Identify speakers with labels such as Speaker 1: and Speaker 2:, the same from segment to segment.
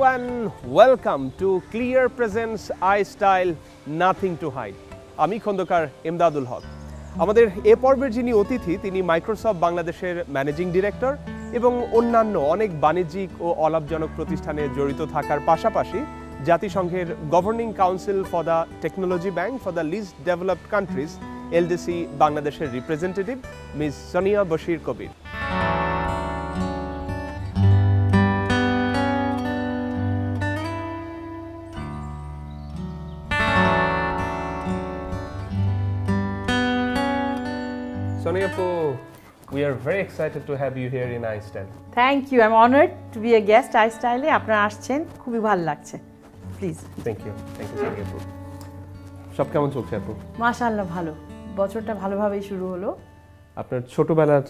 Speaker 1: and welcome to Clear Presents iStyle Nothing to Hide. আমি খন্দকার এমদাদুল হক। আমাদের এ পর্বের যিনি অতিথি তিনি মাইক্রোসফট বাংলাদেশের ম্যানেজিং ডিরেক্টর এবং অন্যান্য অনেক বাণিজ্যিক ও অলাভজনক প্রতিষ্ঠানে জড়িত থাকার পাশাপাশি জাতিসংঘের governing council for the technology bank for the least developed countries LDC বাংলাদেশের representative Miss Sonia Bashir Kabir. Sonia, we are very excited to have you here in iStyle.
Speaker 2: Thank you. I'm honored to be a guest iStyle. আপনারা আসছেন, খুবই ভালো লাগছে। Please.
Speaker 1: Thank you, Sonia. সব কেমন চলছে আপু?
Speaker 2: মাশাআল্লাহ ভালো। বছরটা ভালোভাবেই শুরু হলো।
Speaker 1: আপনার ছোটবেলার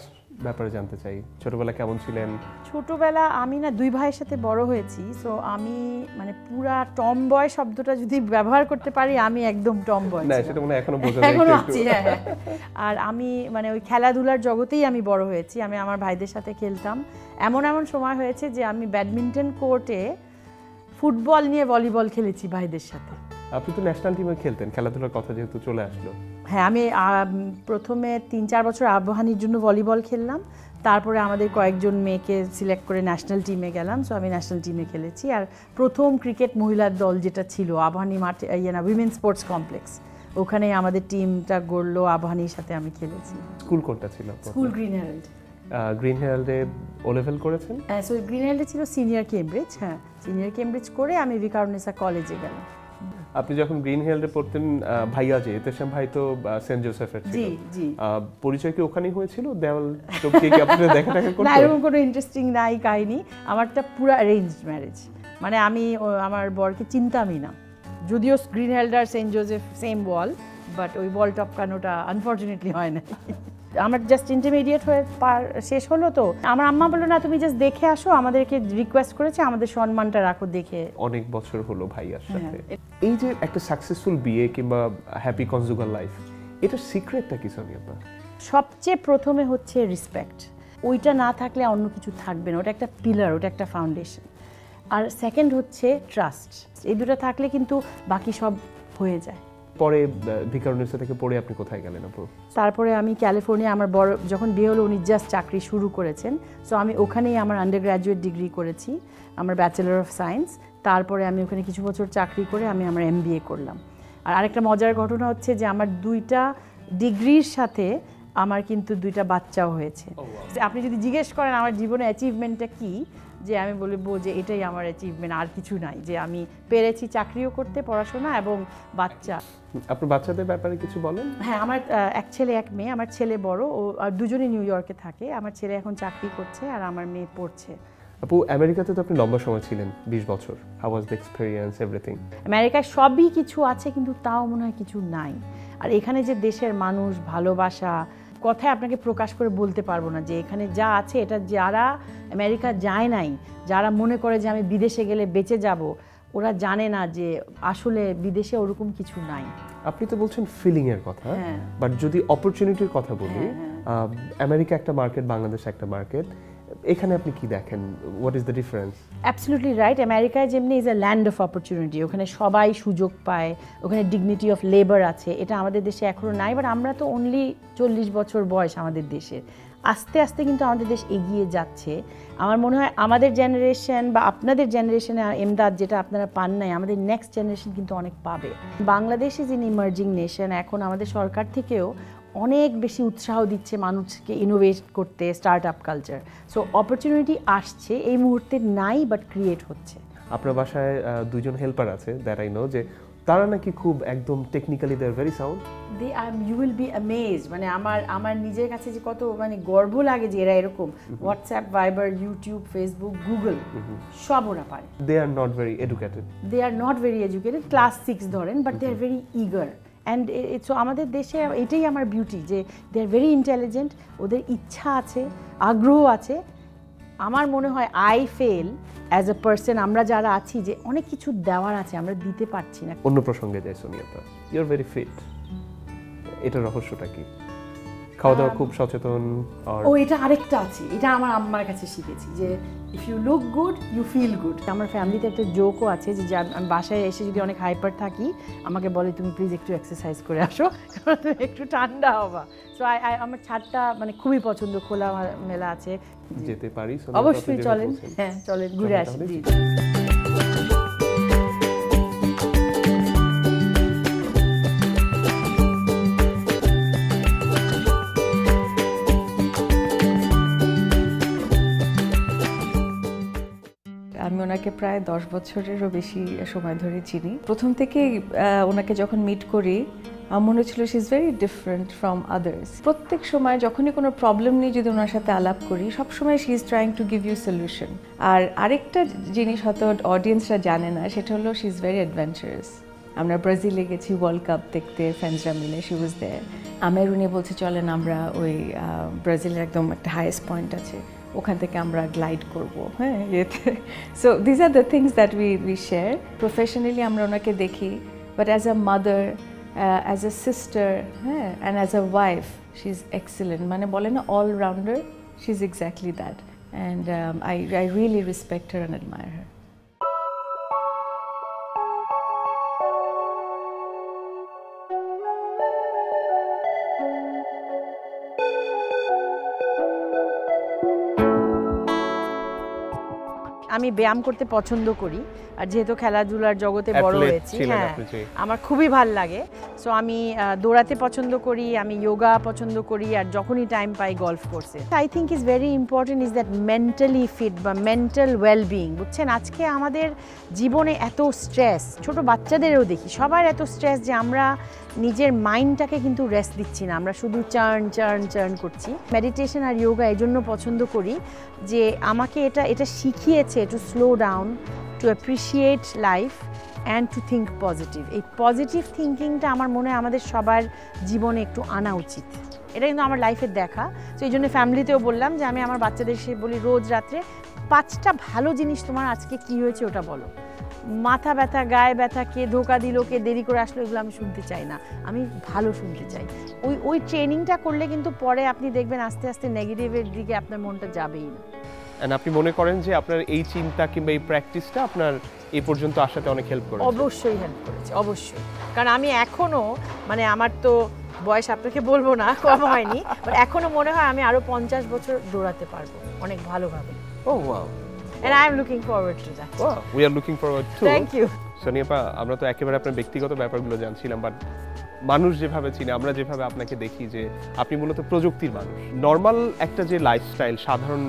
Speaker 1: ব্যাপারে জানতে চাই। ছোটবেলা কেমন ছিলেন?
Speaker 2: ছোটবেলা আমি না দুই ভাইয়ের সাথে বড় হয়েছি, সো আমি মানে পুরা টম বয় শব্দটা যদি ব্যবহার করতে পারি আমি একদম টম বয়।
Speaker 1: না সেটা মনে এখনো বোঝা যায়
Speaker 2: একটু। আর আমি মানে ওই খেলাধুলার জগতেই আমি বড় হয়েছি। আমি আমার ভাইদের সাথে খেলতাম। এমন সময় হয়েছে যে আমি ব্যাডমিন্টন কোর্টে ফুটবল নিয়ে ভলিবল খেলেছি ভাইদের সাথে।
Speaker 1: আপনি তো ন্যাশনাল টিমে খেলতেন, খেলাধুলার কথা যেহেতু চলে আসলো।
Speaker 2: হ্যাঁ, আমি প্রথমে 3-4 বছর আবাহনীর জন্য ভলিবল খেললাম, তারপরে আমাদের কয়েকজন মেয়েকে সিলেক্ট করে ন্যাশনাল টিমে গেলাম, সো আমি ন্যাশনাল টিমে খেলেছি। আর প্রথম ক্রিকেট মহিলার দল যেটা ছিল আবাহনী মাঠে উইমেন স্পোর্টস কমপ্লেক্স, ওখানে আমাদের টিমটা গড়লো, আবাহনীর সাথে আমি খেলেছি।
Speaker 1: স্কুল কোনটা ছিল?
Speaker 2: School green Herald.
Speaker 1: গ্রিন হেরাল্ডে ও লেভেল করেছেন?
Speaker 2: হ্যাঁ, সো গ্রিন হেরাল্ডে ছিল সিনিয়র কেমব্রিজ। হ্যাঁ, সিনিয়র কেমব্রিজ করে আমি ভিকারুন্নিসা কলেজে গেলাম।
Speaker 1: আপনি যখন গ্রিন হেরাল্ডে পড়তেন, ভাইয়া যে এতেশাম ভাই তো সেন্ট জোসেফের ছিল।
Speaker 2: জি জি।
Speaker 1: পরিচয় কি ওখানেই হয়েছিল? দেওয়াল টপকে কি আপনারা দেখা করতেন?
Speaker 2: না, এরকম কোনো ইন্টারেস্টিং নাই কাহিনী। আমারটা পুরো অ্যারেঞ্জড ম্যারেজ। মানে আমি আমার বরকে চিনতামই না, যদিও গ্রিন হেরাল্ড আর Saint Joseph same wall, but ওই বল টপকানোটা আনফর্চুনেটলি হয় না। আমার জাস্ট ইন্টারমিডিয়েট হয়ে শেষ হলো, তো আমার আম্মা বললো না তুমি জাস্ট দেখে আসো, আমাদেরকে রিকোয়েস্ট করেছে আমাদের সম্মানটা রাখো দেখে।
Speaker 1: অনেক বছর হলো ভাইয়ার সাথে। এই যে একটা সাকসেসফুল বিয়ে কিংবা হ্যাপি কনজুগাল লাইফ, এটার সিক্রেটটা কি সোনিয়া?
Speaker 2: সবচেয়ে প্রথমে হচ্ছে রেসপেক্ট। ওইটা না থাকলে অন্য কিছু থাকবে না, ওটা একটা পিলার, ওটা একটা ফাউন্ডেশন। আর সেকেন্ড হচ্ছে ট্রাস্ট। এই দুটো থাকলে কিন্তু বাকি সব হয়ে যায়।
Speaker 1: পরে ভিকারুন্নিসা থেকে পড়ে আপনি কোথায় গেলেন আপু?
Speaker 2: তারপরে আমি ক্যালিফোর্নিয়া, আমার বড় যখন বিয়ে হলো উনি জাস্ট চাকরি শুরু করেছেন, সো আমি ওখানেই আমার আন্ডার গ্র্যাজুয়েট ডিগ্রি করেছি, আমার ব্যাচেলর অফ সায়েন্স। তারপরে আমি ওখানে কিছু বছর চাকরি করে আমি আমার MBA করলাম। আর আরেকটা মজার ঘটনা হচ্ছে যে আমার 2টা ডিগ্রির সাথে আমার কিন্তু 2টা বাচ্চাও হয়েছে। আপনি যদি জিজ্ঞেস করেন আমার জীবনে অ্যাচিভমেন্টটা কী, যে আমি বলবো যে এটাই আমার অ্যাচিভমেন্ট, আর কিছু নাই। যে আমি পেরেছি চাকরিও করতে, পড়াশোনা এবং বাচ্চা।
Speaker 1: আপনার বাচ্চাদের ব্যাপারে কিছু বলেন?
Speaker 2: হ্যাঁ, আমার এক ছেলে এক মেয়ে। আমার ছেলে বড়, ও আর দুজনেই নিউ ইয়র্কে থাকে। আমার ছেলে এখন চাকরি করছে আর আমার মেয়ে পড়ছে।
Speaker 1: আপু, আমেরিকাতে তো আপনি লম্বা সময় ছিলেন, 20 বছর। How was the experience, everything?
Speaker 2: আমেরিকায় সবই কিছু আছে কিন্তু তাও মনে হয় কিছু নাই। আর এখানে যে দেশের মানুষ, ভালোবাসা, কথায় আপনাকে প্রকাশ করে বলতে পারবো না যে এখানে যা আছে, এটা যারা আমেরিকা যায় নাই, যারা মনে করে যে আমি বিদেশে গেলে বেঁচে যাব, ওরা জানে না যে আসলে বিদেশে ওরকম কিছু নাই।
Speaker 1: আপনি তো বলছেন ফিলিং এর কথা, বাট যদি অপরচুনিটির কথা বলি, আমেরিকা একটা মার্কেট, বাংলাদেশ একটা মার্কেট, এখানে আপনি কি দেখেন? What is the difference?
Speaker 2: Absolutely right. আমেরিকায় যেমনি is a land of opportunity, ওখানে সবাই সুযোগ পায়, ওখানে ডিগনিটি অফ লেবার আছে, এটা আমাদের দেশে এখনও নাই। বাট আমরা তো অনলি 40 বছর বয়স আমাদের দেশের। আস্তে আস্তে কিন্তু আমাদের দেশ এগিয়ে যাচ্ছে। আমার মনে হয় আমাদের জেনারেশন বা আপনাদের জেনারেশনে এমদাদ যেটা আপনারা পান নাই, আমাদের নেক্সট জেনারেশন কিন্তু অনেক পাবে। Bangladesh is in emerging nation. এখন আমাদের সরকার থেকেও অনেক বেশি উৎসাহ দিচ্ছে মানুষকে ইনোভেট করতে, start up culture. So opportunity আসছে, এই মুহূর্তে নাই, বাট ক্রিয়েট হচ্ছে।
Speaker 1: আপনার বাসায় 2জন হেল্পার আছে, দ্যাট আই নো, যে তারা নাকি খুব একদম technically they are very sound.
Speaker 2: You will be amazed. মানে আমার নিজের কাছে যে কত মানে গর্ব লাগে যে এরা এরকম হোয়াটসঅ্যাপ, ভাইবার, ইউটিউব, ফেসবুক, গুগল সব ওরা পারে।
Speaker 1: They are not very educated.
Speaker 2: They are not very educated, class 6 ধরেন, but they are very eager. And so আমাদের দেশে এটাই আমার বিউটি, যে দে আর ভেরি ইন্টেলিজেন্ট, ওদের ইচ্ছা আছে, আগ্রহ আছে। আমার মনে হয় I fail as a person, আমরা যারা আছি যে অনেক কিছু দেওয়ার আছে, আমরা দিতে পারছি না।
Speaker 1: অন্য প্রসঙ্গে যাই Sonia, you are very fit, এটার রহস্যটা কি? খাওয়া দাওয়া খুব সচেতন।
Speaker 2: ও এটা আরেকটা আছে, এটা আমার আম্মার কাছে শিখেছি যে if you look good you feel good. আমার ফ্যামিলিতে একটা জোকও আছে যে আমি বাসায় এসে যদি অনেক হাইপার থাকি আমাকে বলে তুমি প্লিজ একটু এক্সারসাইজ করে আসো কারণ তুমি একটু ঠান্ডা হবা। সো আমার ছাদটা মানে খুবই পছন্দ, খোলা মেলা আছে,
Speaker 1: যেতে পারি
Speaker 2: অবশ্যই। চলেন, হ্যাঁ চলেন ঘুরে আসি।
Speaker 3: আমি ওনাকে প্রায় 10 বছরেরও বেশি সময় ধরে চিনি। প্রথম থেকেই ওনাকে যখন মিট করি আমার মনে হচ্ছিল she is very different from others. প্রত্যেক সময় যখনই কোনো প্রবলেম নিয়ে যদি ওনার সাথে আলাপ করি সবসময় she is trying to give you solution. আর আরেকটা জিনিস হয়তো অডিয়েন্সরা জানে না, সেটা হলো শি ইজ ভেরি অ্যাডভেঞ্চারাস। আমরা ব্রাজিলে গেছি ওয়ার্ল্ড কাপ দেখতে, ফ্রেন্ডসরা মিলে, শি ওয়াজ দেয়ার। আমের উনি বলছে চলেন আমরা ওই ব্রাজিলের একদম একটা হাইয়েস্ট পয়েন্ট আছে, ওখান থেকে আমরা গ্লাইড করবো, হ্যাঁ ইয়েতে। So these are the things that we share. Professionally আমরা ওনাকে দেখি, but as a mother, as a sister, হ্যাঁ, and as a wife she is excellent. মানে বলে না allrounder, she is exactly that, and I really respect her and admire her.
Speaker 2: আমি ব্যায়াম করতে পছন্দ করি, আর যেহেতু খেলাধুলার জগতে বড় হয়েছি, হ্যাঁ আমার খুবই ভাল লাগে। সো আমি দৌড়াতে পছন্দ করি, আমি যোগা পছন্দ করি, আর যখনই টাইম পাই গলফ কোর্সে। I think is very important is that mentally fit বা মেন্টাল ওয়েলবিং। বুঝছেন, আজকে আমাদের জীবনে এত স্ট্রেস, ছোট বাচ্চাদেরও দেখি সবার এত স্ট্রেস যে আমরা নিজের মাইন্ডটাকে কিন্তু রেস্ট দিচ্ছি না, আমরা শুধু চার্ন করছি। মেডিটেশন আর যোগা এই জন্য পছন্দ করি যে আমাকে এটা শিখিয়েছে to slow down, to appreciate life and to think positive. এই পজিটিভ থিঙ্কিংটা আমার মনে হয় আমাদের সবার জীবনে একটু আনা উচিত। এটা কিন্তু আমার লাইফের দেখা। তো এই জন্য ফ্যামিলিতেও বললাম যে আমি আমার বাচ্চাদের সে বলি রোজ রাত্রে 5টা ভালো জিনিস তোমার আজকে কি হয়েছে ওটা বলো। মাথা ব্যথা, গায়ে ব্যথা, কে ধোকা দিল, কে দেরি করে আসলো, এগুলো আমি শুনতে চাই না, আমি ভালো শুনতে চাই। ওই ট্রেনিংটা করলে কিন্তু পরে আপনি দেখবেন আস্তে আস্তে নেগেটিভের দিকে আপনার মনটা যাবেই না।
Speaker 1: এন্ড আপনি মনে করেন যে আপনার এই চিন্তা কিংবা এই প্র্যাকটিসটা আপনার এই পর্যন্ত আসাতে অনেক হেল্প করেছে?
Speaker 2: অবশ্যই হেল্প করেছে, অবশ্যই। কারণ আমি এখনো মানে আমার তো বয়স আপনাকে বলবো না কম হয়নি, বাট এখনো মনে হয় আমি আরো 50 বছর দৌড়াতে পারবো অনেক ভালোভাবে।
Speaker 1: ও wow,
Speaker 2: and I am looking forward to that.
Speaker 1: Wow, we are looking forward too.
Speaker 2: Thank you.
Speaker 1: Sonia আপা, আমরা তো একেবারে আপনার ব্যক্তিগত ব্যাপারগুলো জানছিলাম, বাট মানুষ যেভাবে চিনে, আমরা যেভাবে আপনাকে দেখি যে আপনি মূলত প্রযুক্তির মানুষ। নর্মাল একটা যে লাইফস্টাইল, সাধারণ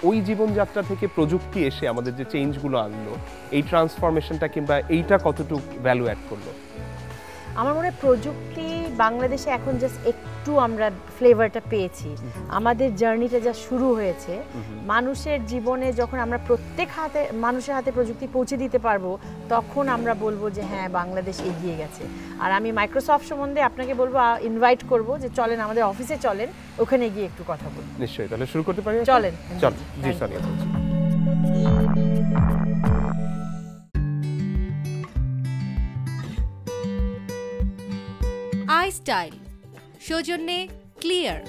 Speaker 1: ওই জীবনযাত্রা থেকে প্রযুক্তি এসে আমাদের যে চেঞ্জগুলো আনলো, এই ট্রান্সফরমেশনটা কিংবা এইটা কতটুকু ভ্যালু অ্যাড করলো?
Speaker 2: আমার মনে হয় প্রযুক্তি বাংলাদেশে এখন জাস্ট একটু আমরা ফ্লেভারটা পেয়েছি। আমাদের জার্নিটা যা শুরু হয়েছে, মানুষের জীবনে যখন আমরা প্রত্যেক মানুষের হাতে প্রযুক্তি পৌঁছে দিতে পারবো, তখন আমরা বলবো যে হ্যাঁ বাংলাদেশ এগিয়ে গেছে। আর আমি মাইক্রোসফট সম্বন্ধে আপনাকে বলবো, ইনভাইট করবো যে চলেন আমাদের অফিসে চলেন, ওখানে গিয়ে একটু কথা বলবো।
Speaker 1: নিশ্চয়ই, তাহলে শুরু করতে পারি?
Speaker 2: চলেন।
Speaker 1: জি সোনিয়া।
Speaker 4: আইস্টাইল সৌজন্যে ক্লিয়ার।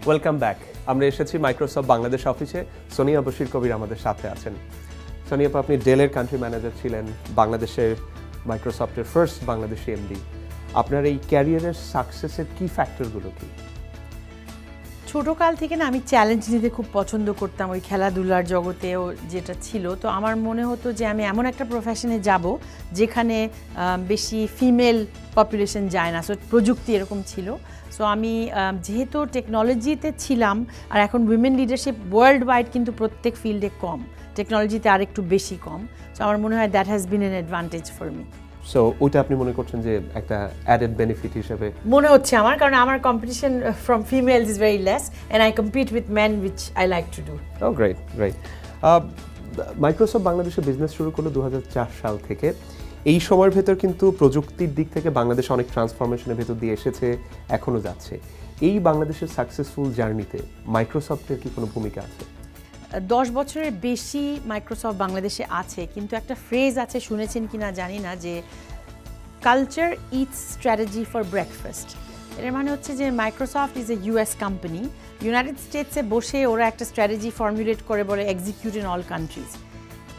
Speaker 1: Welcome back. আমরা এসেছি মাইক্রোসফট বাংলাদেশ অফিসে। সোনিয়া বশির কবির আমাদের সাথে আছেন। সোনিয়া আপা, আপনি ডেলের কান্ট্রি ম্যানেজার ছিলেন, বাংলাদেশের মাইক্রোসফটের ফার্স্ট বাংলাদেশি এমডি। আপনার এই ক্যারিয়ারের সাকসেসের কি ফ্যাক্টরগুলো কি?
Speaker 2: ছোটোকাল থেকে না আমি চ্যালেঞ্জ নিতে খুব পছন্দ করতাম, ওই খেলাধুলার জগতেও যেটা ছিল। তো আমার মনে হতো যে আমি এমন একটা প্রফেশনে যাব যেখানে বেশি ফিমেল পপুলেশন যায় না। সো প্রযুক্তি এরকম ছিল। সো আমি যেহেতু টেকনোলজিতে ছিলাম, আর এখন উইমেন লিডারশিপ ওয়ার্ল্ড ওয়াইড কিন্তু প্রত্যেক ফিল্ডে কম, টেকনোলজিতে আর একটু বেশি কম। সো আমার মনে হয় that has been an advantage for me.
Speaker 1: So ওইটা আপনি মনে করছেন যে একটা অ্যাডেড বেনিফিট হিসেবে
Speaker 2: মনে হচ্ছে আমার, কারণ আমার competition from females is very less and I compete with men which I like to do.
Speaker 1: Oh great great. Microsoft বাংলাদেশে বিজনেস শুরু করলো 2004 সাল থেকে। এই সময়ের ভেতর কিন্তু প্রযুক্তির দিক থেকে বাংলাদেশ অনেক ট্রান্সফরমেশনের ভেতর দিয়ে এসেছে, এখনও যাচ্ছে। এই বাংলাদেশের সাকসেসফুল জার্নিতে মাইক্রোসফটের কি কোনো ভূমিকা আছে?
Speaker 2: 10 বছরের বেশি মাইক্রোসফট বাংলাদেশে আছে, কিন্তু একটা ফ্রেজ আছে, শুনেছেন কিনা জানি না, যে culture eats strategy for breakfast. এর মানে হচ্ছে যে Microsoft is a US company, United স্টেটসে বসে ওরা একটা স্ট্র্যাটেজি ফর্মুলেট করে বলে execute in all countries.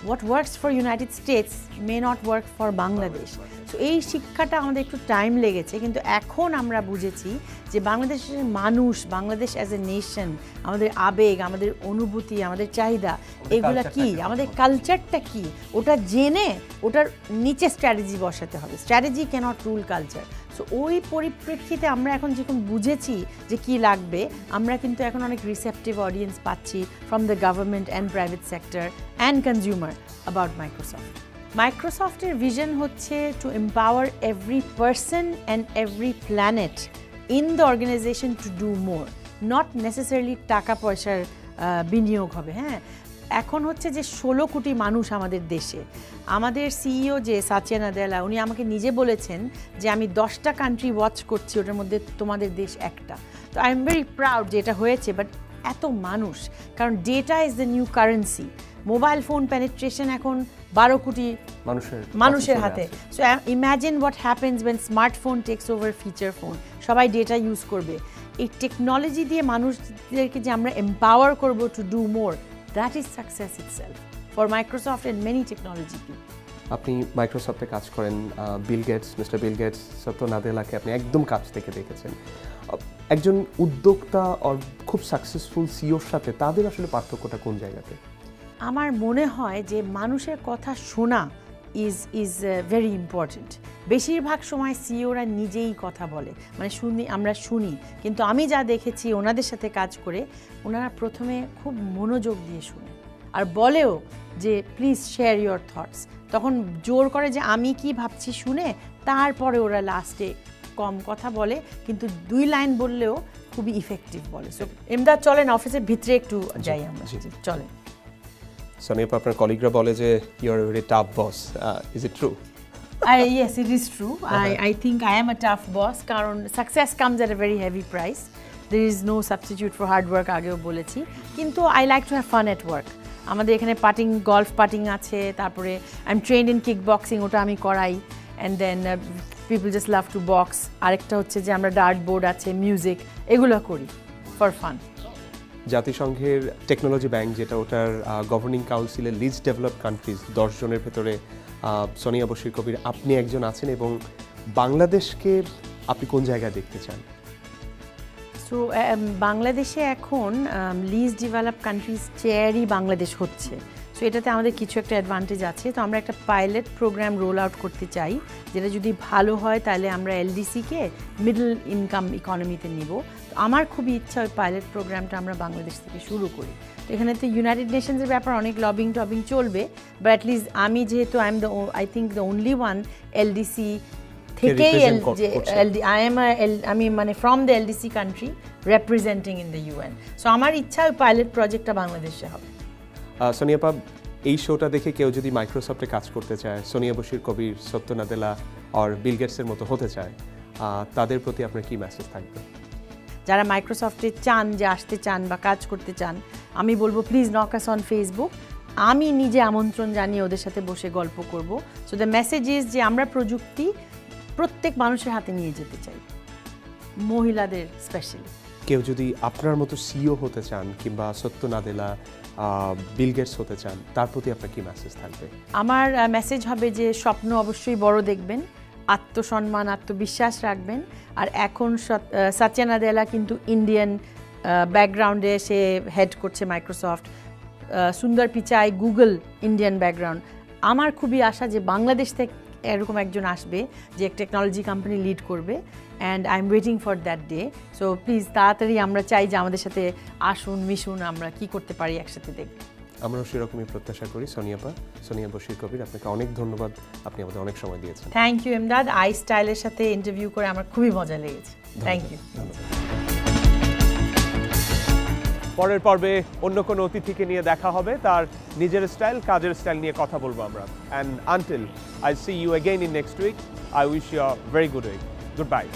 Speaker 2: What works for United States may not work for Bangladesh. So এই শিক্ষাটা আমাদের একটু টাইম লেগেছে, কিন্তু এখন আমরা বুঝেছি যে বাংলাদেশের মানুষ, বাংলাদেশ অ্যাজ এ নেশন, আমাদের আবেগ, আমাদের অনুভূতি, আমাদের চাহিদা, এগুলা কি, আমাদের কালচারটা কি, ওটা জেনে ওটার নিচে স্ট্র্যাটেজি বসাতে হবে। Strategy cannot rule culture. So ওই পরিপ্রেক্ষিতে আমরা এখন যখন বুঝেছি যে কি লাগবে, আমরা কিন্তু এখন অনেক রিসেপটিভ অডিয়েন্স পাচ্ছি from the government and private sector and consumer about Microsoft. মাইক্রোসফটের ভিশন হচ্ছে to empower every person and every planet in the organization to do more, not necessarily টাকা পয়সার বিনিয়োগ হবে। হ্যাঁ, এখন হচ্ছে যে 16 কোটি মানুষ আমাদের দেশে। আমাদের সিইও যে সাচিয়া নাদেলা, উনি আমাকে নিজে বলেছেন যে আমি 10টা কান্ট্রি ওয়াচ করছি, ওটার মধ্যে তোমাদের দেশ একটা। তো আই এম ভেরি প্রাউড যে এটা হয়েছে। বাট এত মানুষ, কারণ data is the new currency. Mobile phone penetration এখন 12 কোটি মানুষের হাতে। So imagine what happens when smartphone takes over feature phone. সবাই ডেটা ইউজ করবে। এই টেকনোলজি দিয়ে মানুষদেরকে যে আমরা এম্পাওয়ার করবো to do more, that is success itself for Microsoft and many technology people.
Speaker 1: আপনি মাইক্রোসফটে কাজ করেন, মিস্টার বিল গেটস, সত্য নাদেলাকে আপনি একদম কাছ থেকে দেখেছেন। একজন উদ্যোক্তা আর খুব সাকসেসফুল সিইওর সাথে তাদের আসলে পার্থক্যটা কোন জায়গাতে?
Speaker 2: আমার মনে হয় যে মানুষের কথা শোনা ইজ ভেরি ইম্পর্টেন্ট। বেশিরভাগ সময় সিইওরা নিজেই কথা বলে, মানে আমরা শুনি, কিন্তু আমি যা দেখেছি ওনাদের সাথে কাজ করে, ওনারা প্রথমে খুব মনোযোগ দিয়ে শুনে আর বলেও যে প্লিজ শেয়ার ইউর থটস। তখন জোর করে যে আমি কি ভাবছি শুনে, তারপরে ওরা লাস্টে কম কথা বলে, কিন্তু 2 লাইন বললেও খুবই ইফেক্টিভ বলে। সো এমদাদ চলেন অফিসের ভিতরে একটু যাই আমরা, চলেন।
Speaker 1: সোনিয়া, আপনার কলিগরা বলে যে you are a very tough boss, is it true?
Speaker 2: Yes, it is true. I think I am a tough boss, কারণ success comes at a very heavy price. There is no substitute for hard work, আগেও বলেছি। কিন্তু I like to have fun at work. আমাদের এখানে golf পাটিং আছে, তারপরে I'm trained in kickboxing, ওটা আমি করাই, and then people just love to box. আরেকটা হচ্ছে যে আমরা ডার্ট বোর্ড আছে, মিউজিক, এগুলো করি ফর ফান।
Speaker 1: জাতিসংঘের টেকনোলজি ব্যাংক, যেটা ওটার গভর্নিং কাউন্সিলের লিস্ট ডেভেলপড কান্ট্রিজ 10 জনের ভেতরে সোনিয়া বশির কবির আপনি একজন আছেন, এবং বাংলাদেশকে আপনি কোন জায়গায় দেখতে চান?
Speaker 2: সো বাংলাদেশে এখন লিস্ট ডেভেলপ কান্ট্রিজ চেয়ারই বাংলাদেশ হচ্ছে। সো এটাতে আমাদের কিছু একটা অ্যাডভান্টেজ আছে। তো আমরা একটা পাইলট প্রোগ্রাম রোল আউট করতে চাই, যেটা যদি ভালো হয় তাহলে আমরা এলডিসিকে মিডল ইনকাম ইকোনমিতে নিব। তো আমার খুবই ইচ্ছা ওই পাইলট প্রোগ্রামটা আমরা বাংলাদেশ থেকে শুরু করি। তো এখানে তো ইউনাইটেড নেশনসের ব্যাপার অনেক লবিং টবিং চলবে, বাট অ্যাটলিস্ট আমি যেহেতু I think the only one LDC থেকেই আমি মানে from the LDC country representing in the UN. So আমার ইচ্ছা ওই পাইলট প্রজেক্টটা বাংলাদেশে হবে।
Speaker 1: সোনিয়া আপা, এই শোটা দেখে কেউ যদি মাইক্রোসফটে কাজ করতে চায়, সোনিয়া বশির কবির, সত্য নাদেলা আর বিল গেটসের মতো হতে চায়, তাদের প্রতি আপনার কি মেসেজ থাকবে?
Speaker 2: যারা মাইক্রোসফটে চান, যে আসতে চান বা কাজ করতে চান, আমি বলবো please knock us on Facebook. আমি নিজে আমন্ত্রণ জানিয়ে ওদের সাথে বসে গল্প করব। সো দ্য মেসেজ ইজ যে আমরা প্রযুক্তি প্রত্যেক মানুষের হাতে নিয়ে যেতে চাই, মহিলাদের স্পেশালি।
Speaker 1: কেউ যদি আপনার মতো সিইও হতে চান কিংবা সত্য নাদেলা, বিল গেটস হতে চান, তার প্রতি আপনার কি মেসেজ থাকবে?
Speaker 2: আমার মেসেজ হবে যে স্বপ্ন অবশ্যই বড় দেখবেন, আত্মসম্মান, আত্মবিশ্বাস রাখবেন। আর এখন সাচিয়া নাদেলা কিন্তু ইন্ডিয়ান ব্যাকগ্রাউন্ডে সে হেড করছে মাইক্রোসফট। সুন্দর পিচাই গুগল ইন্ডিয়ান ব্যাকগ্রাউন্ড। আমার খুবই আশা যে বাংলাদেশ থেকে এরকম একজন আসবে যে এক টেকনোলজি কোম্পানি লিড করবে, and I am waiting for that day. So please তাড়াতাড়ি আমরা চাই যে আমাদের সাথে আসুন, মিশুন, আমরা কি করতে পারি একসাথে দেখব।
Speaker 1: আমরাও সেরকমই প্রত্যাশা করি। সোনিয়া বশির কবির, আপনাকে অনেক ধন্যবাদ, আপনি আমাদের অনেক সময় দিয়েছেন।
Speaker 2: থ্যাংক ইউ এমদাদ, আই স্টাইলের সাথে ইন্টারভিউ করে আমার খুবই মজা লেগেছে। Thank you.
Speaker 1: পরের পর্বে অন্য কোনো অতিথিকে নিয়ে দেখা হবে, তার নিজের স্টাইল, কাজের স্টাইল নিয়ে কথা বলবো আমরা। And until I see you again in next week, I wish you a very good week. Good bye.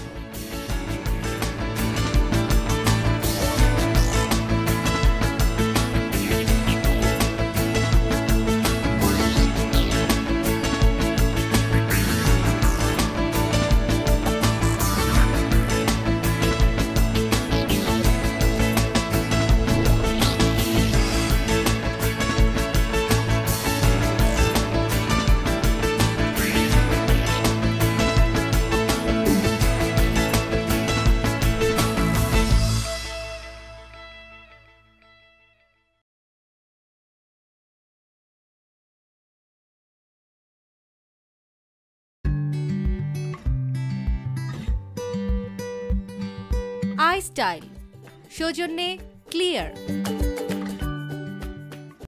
Speaker 4: I style, সৌজন্যে ক্লিয়ার।